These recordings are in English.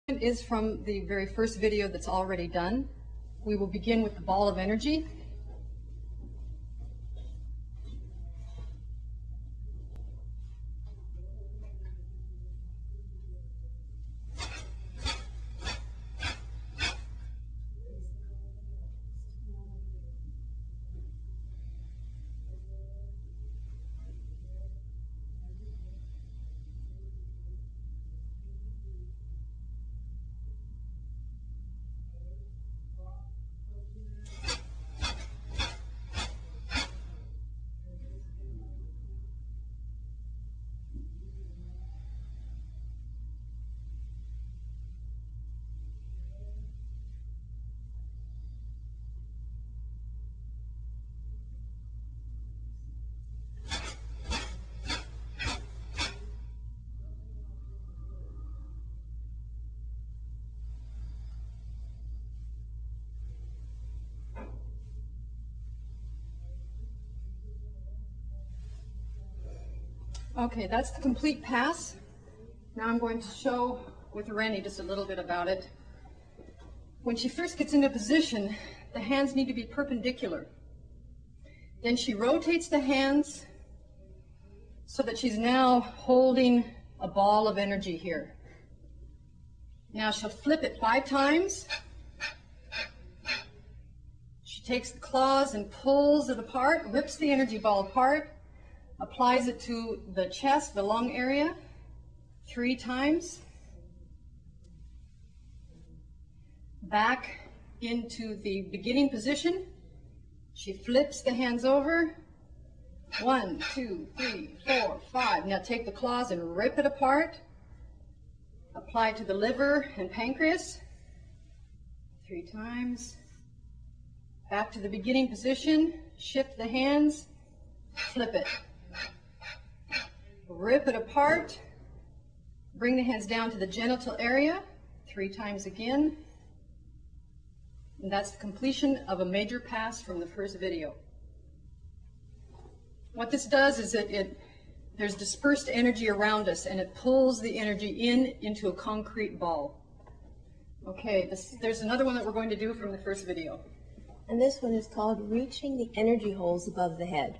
Is from the very first video that's already done. We will begin with the ball of energy. Okay, that's the complete pass. Now I'm going to show with Rennie just a little bit about it. When she first gets into position, the hands need to be perpendicular. Then she rotates the hands so that she's now holding a ball of energy here. Now she'll flip it 5 times. She takes the claws and pulls it apart, rips the energy ball apart, applies it to the chest, the lung area, 3 times. Back into the beginning position. She flips the hands over. 1, 2, 3, 4, 5. Now take the claws and rip it apart. Apply it to the liver and pancreas. 3 times. Back to the beginning position. Shift the hands. Flip it. Rip it apart. Bring the hands down to the genital area 3 times again. And that's the completion of a major pass from the first video. What this does is there's dispersed energy around us, and it pulls the energy into a concrete ball. Okay, there's another one that we're going to do from the first video. And this one is called Reaching the Energy Holes Above the Head.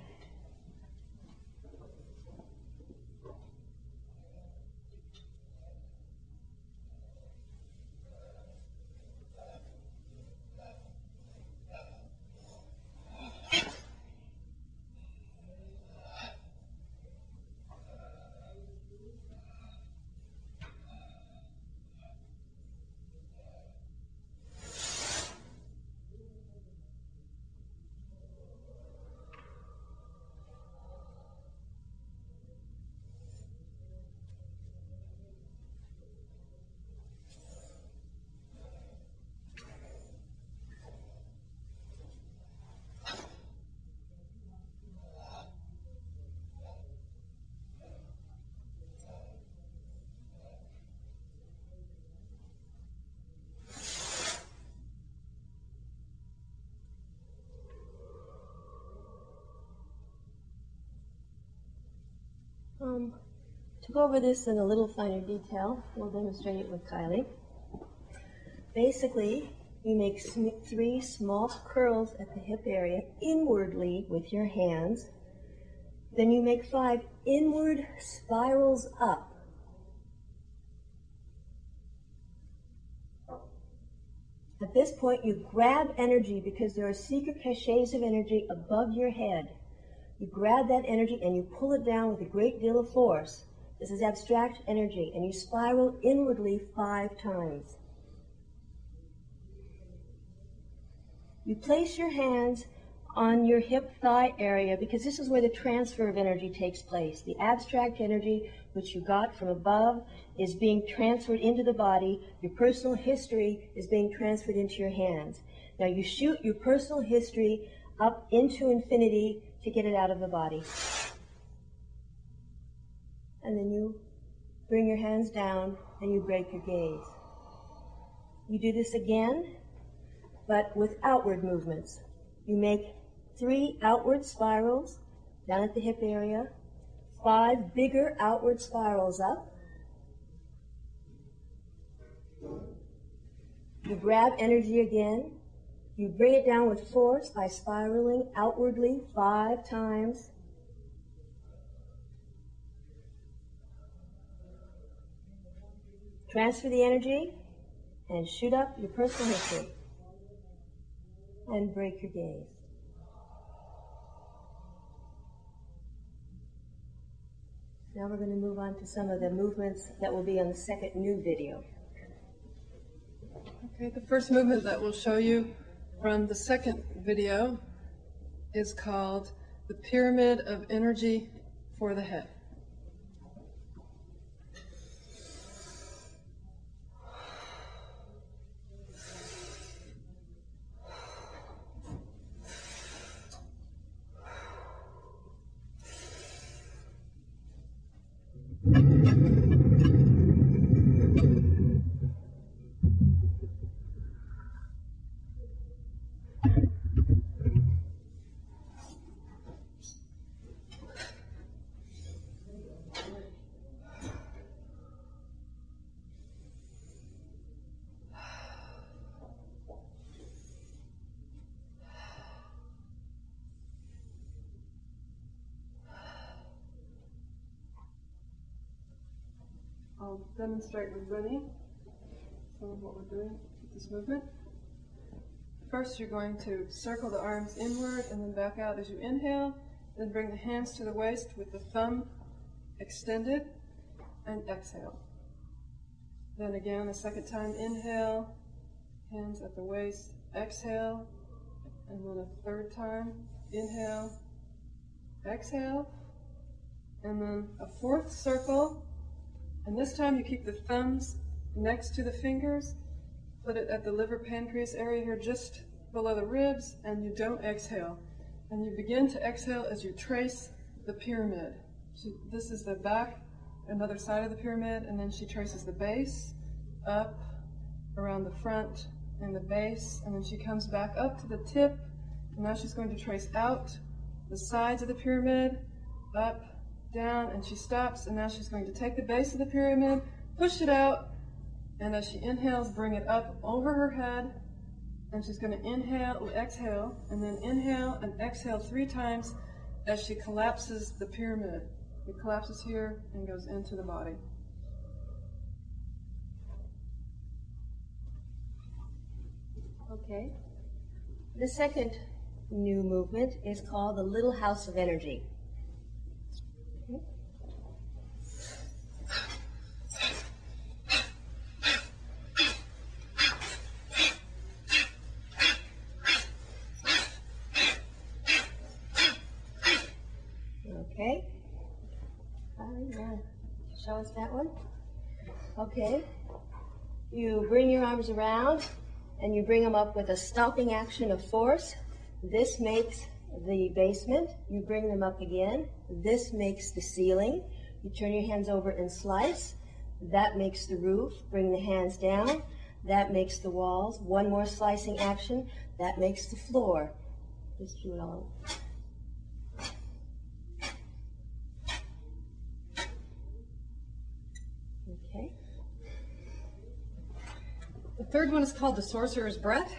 To go over this in a little finer detail, we'll demonstrate it with Kylie. Basically, you make 3 small curls at the hip area inwardly with your hands. Then you make 5 inward spirals up. At this point, you grab energy because there are secret caches of energy above your head. You grab that energy and you pull it down with a great deal of force. This is abstract energy, and you spiral inwardly 5 times. You place your hands on your hip thigh area because this is where the transfer of energy takes place. The abstract energy which you got from above is being transferred into the body. Your personal history is being transferred into your hands. Now you shoot your personal history up into infinity to get it out of the body. And then you bring your hands down and you break your gaze. You do this again, but with outward movements. You make 3 outward spirals down at the hip area, 5 bigger outward spirals up, You grab energy again. You bring it down with force by spiraling outwardly 5 times. Transfer the energy and shoot up your personal history. And break your gaze. Now we're going to move on to some of the movements that will be on the second new video. Okay, the first movement that we'll show you from the second video is called the Pyramid of Energy for the Head. I'll demonstrate with Winnie some of what we're doing with this movement. First, you're going to circle the arms inward and then back out as you inhale. Then bring the hands to the waist with the thumb extended and exhale. Then again, a second time, inhale, hands at the waist, exhale. And then a third time, inhale, exhale. And then a fourth circle. And this time you keep the thumbs next to the fingers, put it at the liver pancreas area here just below the ribs, and you don't exhale. And you begin to exhale as you trace the pyramid. This is the back, another side of the pyramid, and then she traces the base, up, around the front, and the base, and then she comes back up to the tip, and now she's going to trace out the sides of the pyramid, up, down, and she stops, and now she's going to take the base of the pyramid, push it out, and as she inhales, bring it up over her head, and she's going to inhale, exhale, and then inhale and exhale 3 times as she collapses the pyramid. It collapses here and goes into the body. Okay. The second new movement is called the Little House of Energy. Okay. Show us that one. Okay. You bring your arms around and you bring them up with a stopping action of force. This makes the basement. You bring them up again. This makes the ceiling. You turn your hands over and slice. That makes the roof. Bring the hands down. That makes the walls. One more slicing action. That makes the floor. Just do it all. Okay. The third one is called the Sorcerer's Breath.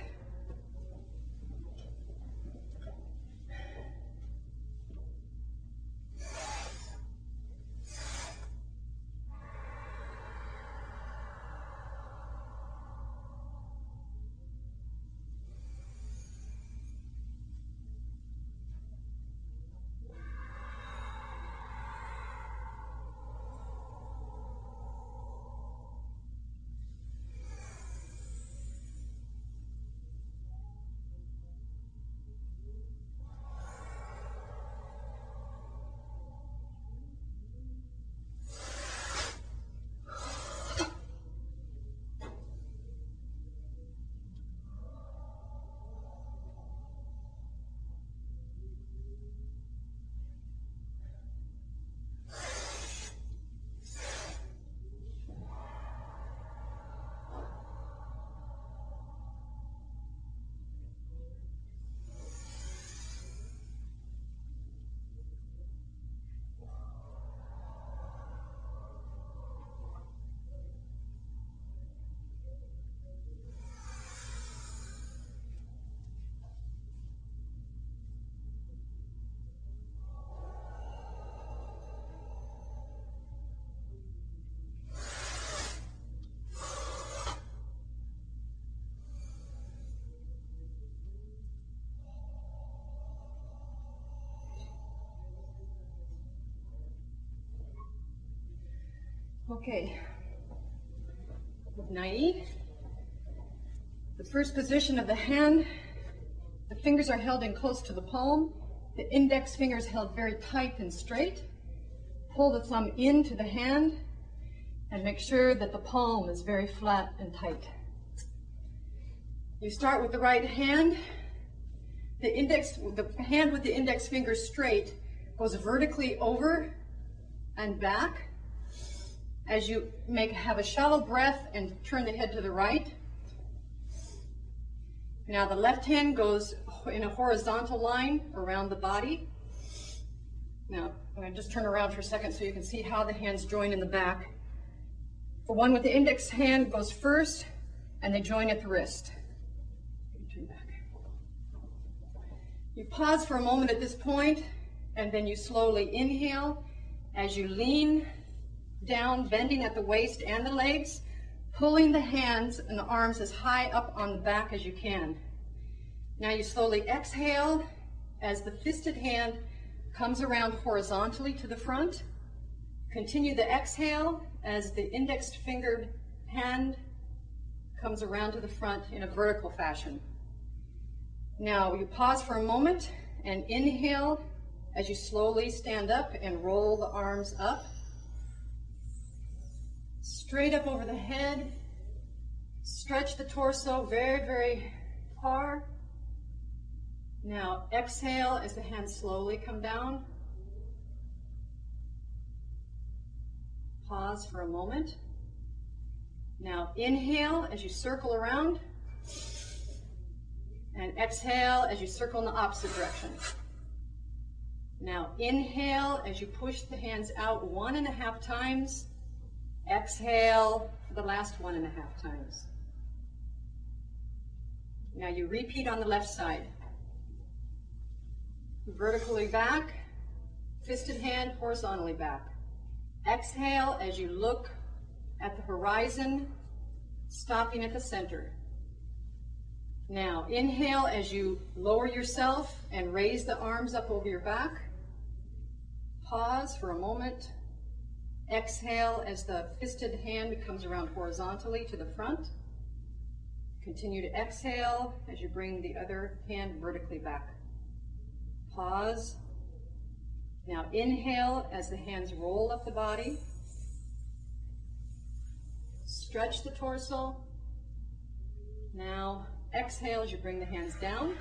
Okay. Nai. The first position of the hand, the fingers are held in close to the palm. The index finger is held very tight and straight. Pull the thumb into the hand and make sure that the palm is very flat and tight. You start with the right hand. The hand with the index finger straight goes vertically over and back as you have a shallow breath and turn the head to the right. Now the left hand goes in a horizontal line around the body. Now I'm going to just turn around for a second so you can see how the hands join in the back. The one with the index hand goes first and they join at the wrist. Turn back. You pause for a moment at this point and then you slowly inhale as you lean down, bending at the waist and the legs, pulling the hands and the arms as high up on the back as you can. Now you slowly exhale as the fisted hand comes around horizontally to the front. Continue the exhale as the index fingered hand comes around to the front in a vertical fashion. Now you pause for a moment and inhale as you slowly stand up and roll the arms up. Straight up over the head. Stretch the torso very, very far. Now exhale as the hands slowly come down. Pause for a moment. Now inhale as you circle around. And exhale as you circle in the opposite direction. Now inhale as you push the hands out 1.5 times. Exhale for the last 1.5 times. Now you repeat on the left side. Vertically back, fisted hand horizontally back. Exhale as you look at the horizon, stopping at the center. Now inhale as you lower yourself and raise the arms up over your back. Pause for a moment. Exhale as the fisted hand comes around horizontally to the front. Continue to exhale as you bring the other hand vertically back. Pause. Now inhale as the hands roll up the body. Stretch the torso. Now exhale as you bring the hands down.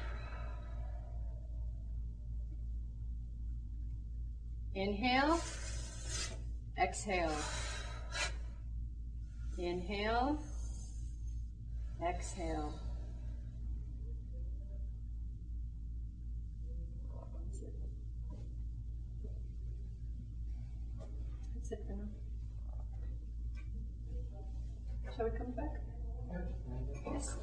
Inhale. Exhale. Inhale. Exhale. That's it for now. Shall we come back? Yes.